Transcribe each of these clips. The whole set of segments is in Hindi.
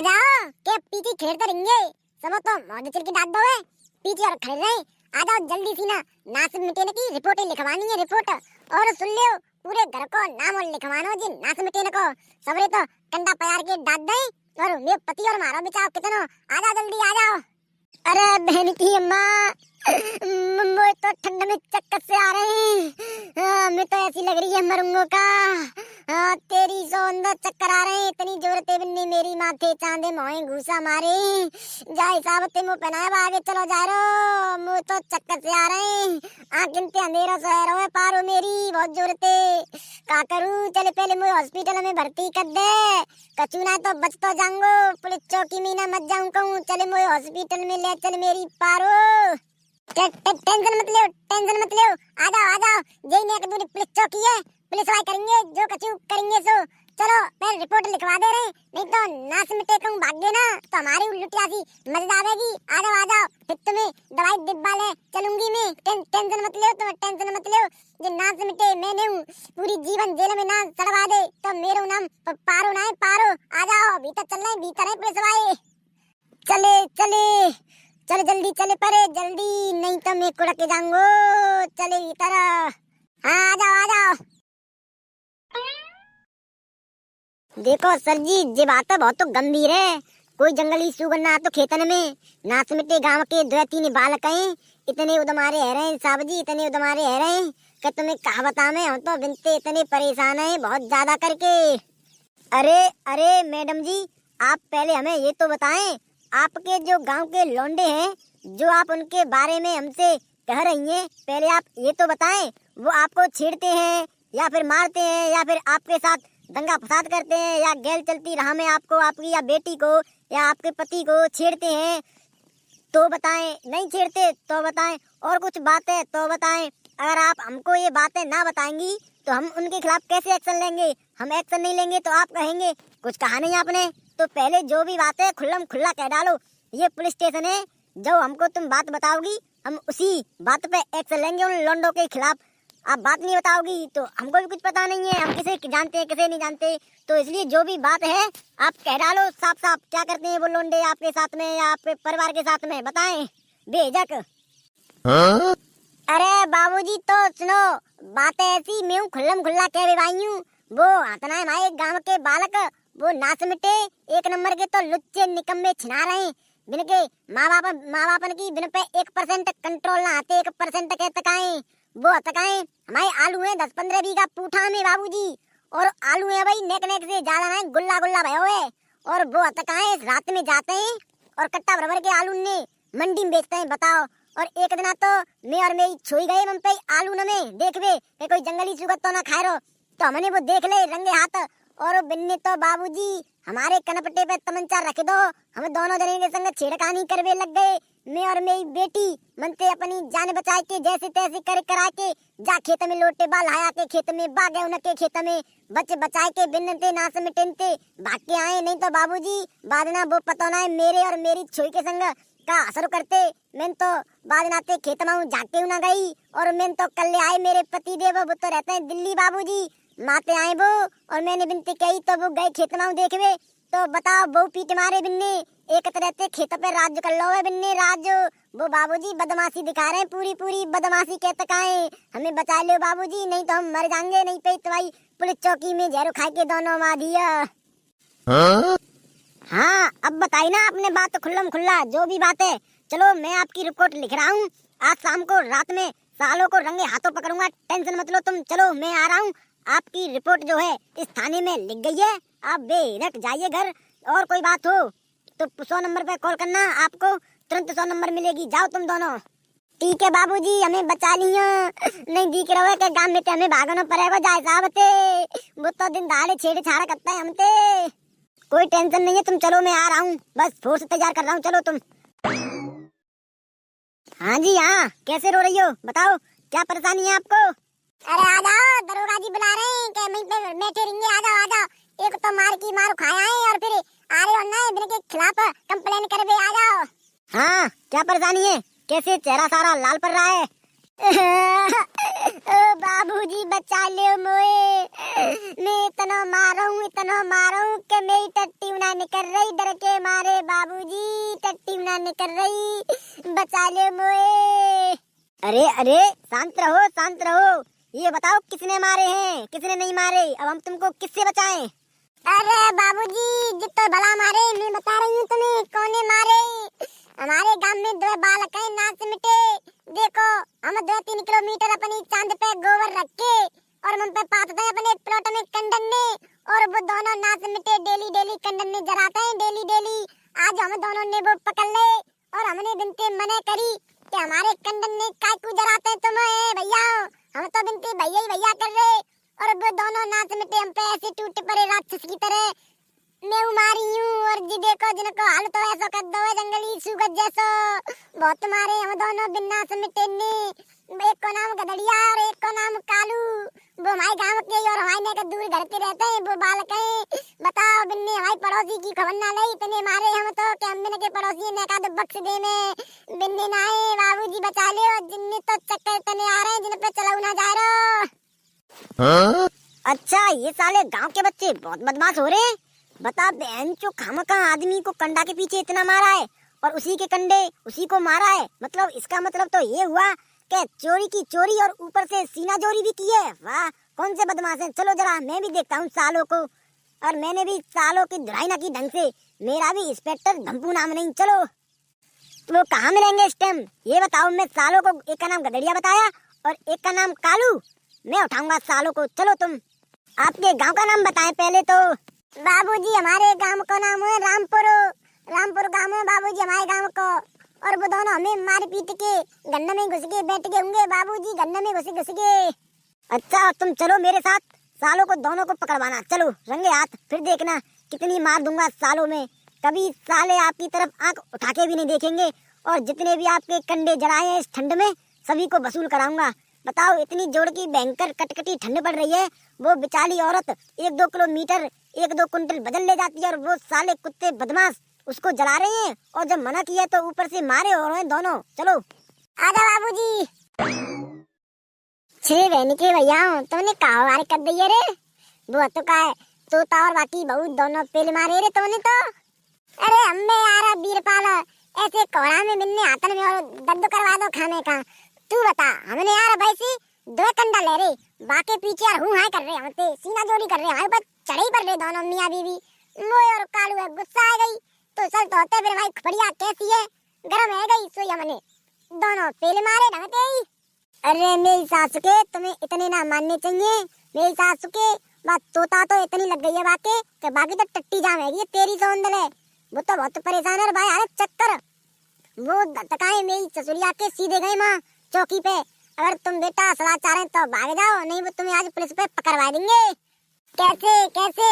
जाओ के पीछे खेलते रहेंगे सब तो मौज चल के डांट दो है पीछे और खड़े रहे। आ जाओ जल्दी सी ना नास मिटेने की रिपोर्ट लिखवानी है रिपोर्ट। और सुन लियो पूरे घर को नाम और लिखवानो जी नास मिटेने को सबरे तो कंडा प्यार के डांट दे। और मेरे पति और मारो बचाओ कितनो आ जाओ जल्दी आ जाओ। अरे बहन की अम्मा मुझे तो ठंड में चक्कर से आ रहे हैं। मैं तो ऐसी लग रही है मरूंगो का। तेरी सो अंदर चक्कर आ रहे हैं इतनी जोरते बिन्नी मेरी माथे चांदे मोए घूसा मारे जाए साहब ते मुंह पहनाया आगे चलो जा रो मुझे तो चक्कर से आ रहे हैं। आंखें ते अंधेरा सहरो है पारो मेरी बहुत जोरते का करूं। चले पहले मुझे हॉस्पिटल में भर्ती कर दे कचू ना तो बच तो जाऊंगो पुलिस चौकी में ना मत जाऊं कहूं। चले मुझे हॉस्पिटल में ले चल मेरी पारो। टेंशन मत लियो आ जाओ जय ने दूरी पुलिस चौकी है पुलिस वाले करेंगे जो कचू करेंगे सो। चलो पहले रिपोर्ट लिखवा दे रहे नहीं तो नास मिटे कहूं भाग ना तो हमारी लुटिया सी मजा आवेगी। आ जाओ फिर तुम्हें दवाई डिब्बा ले चलूंगी मैं। टेंशन मत लियो जो नास मिटे मैंने हूँ पूरी जीवन जेल में ना सड़वा दे तो मेरा नाम पारो ना है पारो। आ जाओ भीतर चल रहे भीतर है पुलिस वाले। चले जल्दी चले परे जल्दी नहीं तो मैं कुड़क के जाऊंगो। चले भीतर आ जाओ। देखो सर जी ये बात बहुत तो गंभीर है। कोई जंगली सुगर ना तो खेतन में नाच मिटे गांव के 2-3 बालक हैं इतने उदमारे है रहे साहब जी इतने उदमारे है रहे कि तुम्हें कहा बता में हम तो बिनते इतने परेशान हैं बहुत ज्यादा करके। अरे मैडम जी आप पहले हमें ये तो बताएं आपके जो गांव के लौंडे हैं जो आप उनके बारे में हमसे कह रही हैं पहले आप ये तो बताएं वो आपको छेड़ते हैं या फिर मारते हैं या फिर आपके साथ दंगा फसाद करते हैं या गैल चलती राह में आपको आपकी या बेटी को या आपके पति को छेड़ते हैं तो बताएं। नहीं छेड़ते तो बताएं और कुछ बातें तो बताएं। अगर आप हमको ये बातें ना बताएंगी तो हम उनके खिलाफ कैसे एक्शन लेंगे। हम एक्शन नहीं लेंगे तो आप कहेंगे कुछ कहा नहीं आपने। तो पहले जो भी बात है खुल्लम खुल्ला कह डालो। ये पुलिस स्टेशन है जो हमको तुम बात बताओगी हम उसी बात पे एक्शन लेंगे उन लौंडों के खिलाफ। आप बात नहीं बताओगी तो हमको भी कुछ पता नहीं है हम किसे जानते हैं किसे नहीं जानते। तो इसलिए जो भी बात है आप कह डालो साफ साफ क्या करते हैं वो लौंडे आपके साथ में या आपके परिवार के साथ में बताएं बेझक। अरे बाबूजी तो सुनो बात ऐसी मैं खुल्लम खुल्ला कह भाई हूँ। वो आतना है हमारे गाँव के बालक वो नाच मिटे 1 नंबर के तो लुच्चे निकम्मे छिना रहे बिन के माँ बापन की बिन पे 1% कंट्रोल ना आते 1% के तकाएं वो तकाएं। हमारे आलू है 10-15 बीघा पूठा में बाबूजी और आलू है भाई नेक से ज्यादा ना गुल्ला भयो है। और वो तकाएं रात में जाते हैं और कट्टा भर के आलू ने मंडी में बेचते हैं बताओ। और एक दिन तो मैं और मेरी छोई गए हम पे आलू न में देखवे कोई जंगली सुगत तो ना खाए रो तो हमने वो देख ले रंगे हाथ। और बिन्ने तो बाबूजी हमारे कनपट्टे पे तमंचा रख दो हम दोनों जने के संग छेड़खानी करवे लग गए। मैं और मेरी बेटी मनते अपनी जान बचा के जैसे तैसे कर करा के जा खेत में लोटे बाल आया के खेत में बागे उनके खेत में बचाए के बिन्नते नास मिटनते भाग के आए। नहीं तो बाबूजी बाद ना वो पता ना है मेरे और मेरी छोई के संग का असर करते। मैं तो बाद नाते खेत में जाके ना गई और मैं तो कल आए मेरे पति देव वो तो रहते हैं दिल्ली बाबूजी माते आए वो और मैंने बिनती कही तो वो गए खेत में देखवे तो बताओ वो पीट मारे बिन्ने एक तरह से खेत पे राज कर लो है बिन्ने राज। वो बाबूजी बदमाशी दिखा रहे हैं पूरी बदमाशी के तकाए हमें बचा लो बाबूजी नहीं तो हम मर जाएंगे। नहीं पे तुम्हारी पुलिस चौकी में जहर खाए के दोनों मार दिया। हाँ अब बताई ना आपने बात खुल्लम खुल्ला जो भी बात है। चलो मैं आपकी रिपोर्ट लिख रहा हूँ आज शाम को रात में सालों को रंगे हाथों पकड़ूंगा टेंशन मत लो तुम। चलो मैं आ रहा हूँ आपकी रिपोर्ट जो है इस थाने में लिख गई है आप बेरक जाइए घर। और कोई बात हो तो 100 नंबर पे कॉल करना आपको तुरंत 100 नंबर मिलेगी। जाओ तुम दोनों। ठीक है बाबूजी हमें बचा लियो नहीं दिख रहा है कि गांव में हमें भागना पड़ेगा जाए साहब थे वो तो दिन दहाड़े छेड़छाड़ करता है हमते। कोई टेंशन नहीं है तुम चलो मैं आ रहा हूँ बस फोर्स तैयार कर रहा हूँ चलो तुम। हाँ जी हाँ कैसे रो रही हो बताओ क्या परेशानी है आपको। अरे आ जाओ दरोगा जी बुला रहे हैं कि मैं पे बैठे रहेंगे। आ जाओ एक तो मार खाया है और फिर आ रहे हो ना इनके खिलाफ कंप्लेन करवे आ जाओ। हाँ क्या परेशानी है कैसे चेहरा सारा लाल पड़ रहा है। ओ बाबूजी बचा लियो मोए। मैं इतना मारूं कि मेरी टट्टी ना निकल रही, डर के मारे बाबूजी टट्टी ना निकल रही, बचा लियो मोए। अरे अरे शांत रहो। ये बताओ किसने मारे हैं, किसने नहीं मारे? अब हम तुमको किससे बचाएं? अरे बाबूजी जितना भला मारे, मैं बता रही हूँ तुम्हें कौन मारे। हमारे गांव में 2 बालक हैं ना सिमटे। देखो हम 2-3 किलोमीटर अपनी चांद पे गोबर रख के और हम पे पाते हैं अपने प्लॉट में कंडन में, और वो दोनों ना सिमटे डेली कंडन में जलाते हैं डेली। आज हम दोनों ने वो पकड़ ले और हमने बिनते मने करी कि हमारे कंडन में काय को जलाते हैं तुम भैया। हम तो बिनते भैया ही भैया कर रहे, और वो दोनों ना सिमटे हम पे ऐसे टूट पड़े राक्षस की तरह। मैं मारी हूँ और जी देखो जिनको हाल तो ऐसा कर दो जंगली सुगत जैसो। बहुत मारे हम दोनों बिना समिटे ने। एक को नाम गदड़िया और एक को नाम कालू। वो हमारे गांव के और हमारे का दूर घर पे रहते हैं, वो बालक हैं। बताओ बिन्ने हमारी पड़ोसी की खबर ना ली, इतने मारे हम तो कि हम बिन्ने के पड़ोसी ने कहा बख्श दे में बिन्ने ना आए। बाबूजी बचा ले, जिन्ने तो चक्कर तने आ रहे हैं जिन पे चलाऊ ना जा रहा। अच्छा ये साले गाँव के बच्चे बहुत बदमाश हो रहे हैं। बता बहन चो खामखा आदमी को कंडा के पीछे इतना मारा है और उसी के कंडे उसी को मारा है। मतलब इसका मतलब तो ये हुआ कि चोरी की चोरी और ऊपर से सीना चोरी भी की है। वाह कौन से बदमाश हैं। चलो जरा मैं भी देखता हूँ सालों को, और मैंने भी सालों की धुलाई ना की ढंग से। मेरा भी इंस्पेक्टर धम्पू नाम नहीं। चलो वो कहाँ मिलेंगे इस टाइम ये बताओ। मैं सालों को एक का नाम गदड़िया बताया और एक का नाम कालू। मैं उठाऊंगा सालों को। चलो तुम आपके गाँव का नाम बताएं पहले तो। बाबूजी हमारे गांव का नाम है रामपुर गांव है बाबूजी हमारे गांव को। और वो दोनों हमें मार पीट के गन्ने में घुस के बैठ गए होंगे बाबूजी, गन्ने में घुस के। अच्छा तुम चलो मेरे साथ, सालों को दोनों को पकड़वाना। चलो रंगे हाथ, फिर देखना कितनी मार दूंगा सालों में। कभी साले आपकी तरफ आंख उठा के भी नहीं देखेंगे, और जितने भी आपके कंडे जड़ाए हैं इस ठंड में सभी को वसूल कराऊंगा। बताओ इतनी जोड़ की भयंकर कटकटी ठंड पड़ रही है, वो बेचारी औरत 1-2 किलोमीटर 1-2 कुंटल बदल ले जाती है, और वो साले कुत्ते बदमाश उसको जला रहे हैं। और जब मना किया तो ऊपर से मारे हो रहे हैं दोनों। चलो आजा बाबूजी। छे बहन के भैया तुमने कहा वार कर दी रे। वो तो का है तोता और बाकी बहुत दोनों पेल मारे रे तुमने तो। अरे हमें यार बीरपाल ऐसे कोहरा में मिलने हाथन में और दर्द करवा दो खाने का। तू बता हमने यार भाई से 2 कंडा ले रहे, बाकी पीछे यार हूँ हाय कर रहे, हमसे सीना जोड़ी कर रहे, हमारे ऊपर चढ़े पर रहे दोनों मियाँ बीवी। मोए और कालू है गुस्सा आ गई तो चल तो होते फिर भाई खपड़िया कैसी है गरम है गई सोई हमने दोनों पेले मारे ढंगते ही। अरे मेरी सासू के तुम्हें इतने ना मानने चाहिए। मेरी सासू के बात तोता तो इतनी लग गई है बाकी कि बाकी तो टट्टी जाम है तेरी सौंदल है। वो तो बहुत परेशान है भाई। अरे चक्कर वो तकाए मेरी ससुरिया के सीधे गए माँ चौकी पे। अगर तुम बेटा सलाह चाह रहे तो भाग जाओ, नहीं वो तुम्हें आज पुलिस पे पकड़वा देंगे। कैसे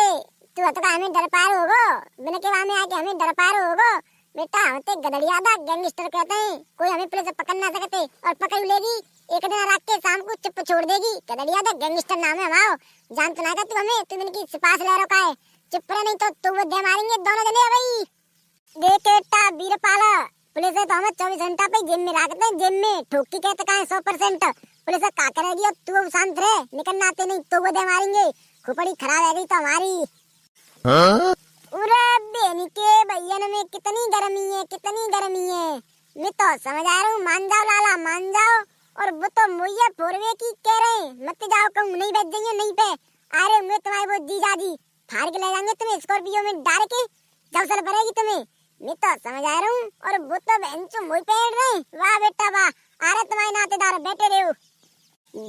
तू तो हमें डर पार होगो, बिना के वहां में आके हमें डर पार होगो। बेटा हम तो गदड़िया दा गैंगस्टर कहते हैं, कोई हमें पुलिस पकड़ ना सकते, और पकड़ लेगी एक दिन रात के शाम को चुप छोड़ देगी। गदड़िया दा गैंगस्टर नाम है हमारा। जान तो ना तू हमें, तू इनकी सिपास ले रखा है। चुप रहे नहीं तो तू वो दे मारेंगे दोनों जने भाई। देख बेटा बीरपाल पुलिस है तो हमें 24 घंटा पे जेब में रखते हैं, जेब में ठोकी कहते का 100%। पुलिस का करेगी और तू शांत रहे, निकलना आते नहीं तो वो दे मारेंगे। खोपड़ी खराब है गई तो हमारी। उरे बेनी के भैया में कितनी गर्मी है। मैं तो समझ आ रहा हूँ, मान जाओ लाला मान जाओ। और वो तो मुझे फोरवे की कह रहे हैं मत जाओ, कहूँ नहीं बैठ जाइए नहीं पे। अरे मैं तुम्हारे वो जीजा जी फाड़ के ले जाएंगे तुम्हें स्कॉर्पियो में डाल के, जब सर भरेगी तुम्हें। मैं तो समझ आ रहा हूँ। और वो तो बहन चो मुँह पेड़ रहे। वाह बेटा वाह। अरे तुम्हारे नातेदार बैठे रहे हो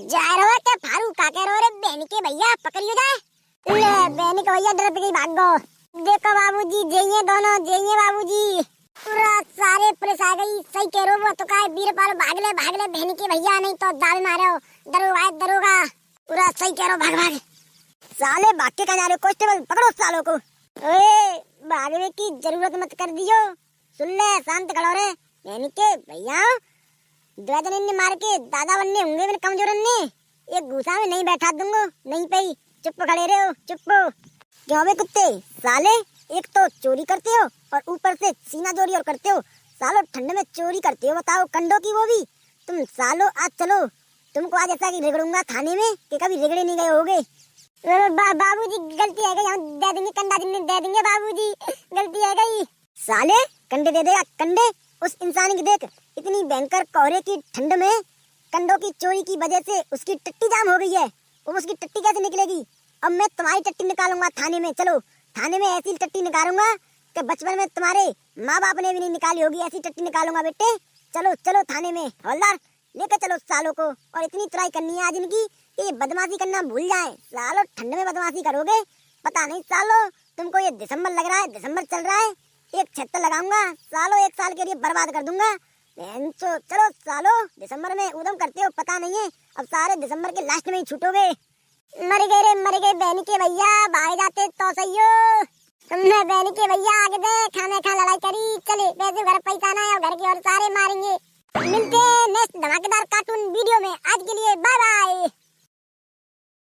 जा रहे क्या फारू का कह रहे बहन के भैया पकड़ियो जाए। ले बहन के भैया डर गई भागो। देखो बाबूजी जइए दोनों जइए बाबूजी। पूरा सारे पुलिस आ गई। सही कह रहे हो तो का बीरपाल भाग ले बहन के भैया, नहीं तो दाल मारे हो दरोगा। पूरा सही कह रहे हो भाग साले भाग के कहा कांस्टेबल पकड़ो सालों को। ओए भागने की जरूरत मत कर दियो, सुन ले शांत खड़ो रे। बहन के भैया 2 जने ने मार के दादा बनने होंगे मेरे कमजोर ने। एक गुस्सा में नहीं बैठा दूंगा नहीं पे। चुप खड़े रहे हो चुप। क्यों बे कुत्ते साले, एक तो चोरी करते हो और ऊपर से सीना चोरी और करते हो। सालो ठंड में चोरी करते हो बताओ कंडों की, वो भी तुम सालो। आज चलो तुमको आज ऐसा कि रिगड़ूंगा थाने में कि कभी रिगड़े नहीं गए होगे। बाबूजी गलती है गई, हम दे देंगे कंडा, दे देंगे बाबूजी, गलती है गई। साले कंडे दे देगा कंडे? उस इंसान की देख, इतनी भयंकर कोहरे की ठंड में कंडों की चोरी की वजह से उसकी टट्टी जाम हो गई है। अब उसकी टट्टी कैसे निकलेगी? अब मैं तुम्हारी टट्टी निकालूंगा थाने में। चलो थाने में ऐसी टट्टी निकालूंगा कि बचपन में तुम्हारे माँ बाप ने भी नहीं निकाली होगी, ऐसी टट्टी निकालूंगा बेटे। चलो चलो थाने में, हवलदार लेकर चलो सालों को। और इतनी ट्राई करनी है आज इनकी कि ये बदमाशी करना भूल जाए। सालों ठंड में बदमाशी करोगे, पता नहीं सालों तुमको ये दिसंबर लग रहा है, दिसंबर चल रहा है, एक छत्तर लगाऊंगा सालों, 1 साल के लिए बर्बाद कर दूंगा। चलो सालों दिसंबर में उदम करते हो पता नहीं है, अब सारे दिसंबर के लास्ट में ही छूटोगे। मर गए रे मर गए बहनी के भैया, भाई जाते तो सही हो। तुमने बहनी के भैया आगे दे खाने खा लड़ाई करी, चले वैसे घर पैसा ना है और घर के और सारे मारेंगे। मिलते हैं नेक्स्ट धमाकेदार कार्टून वीडियो में, आज के लिए बाय बाय।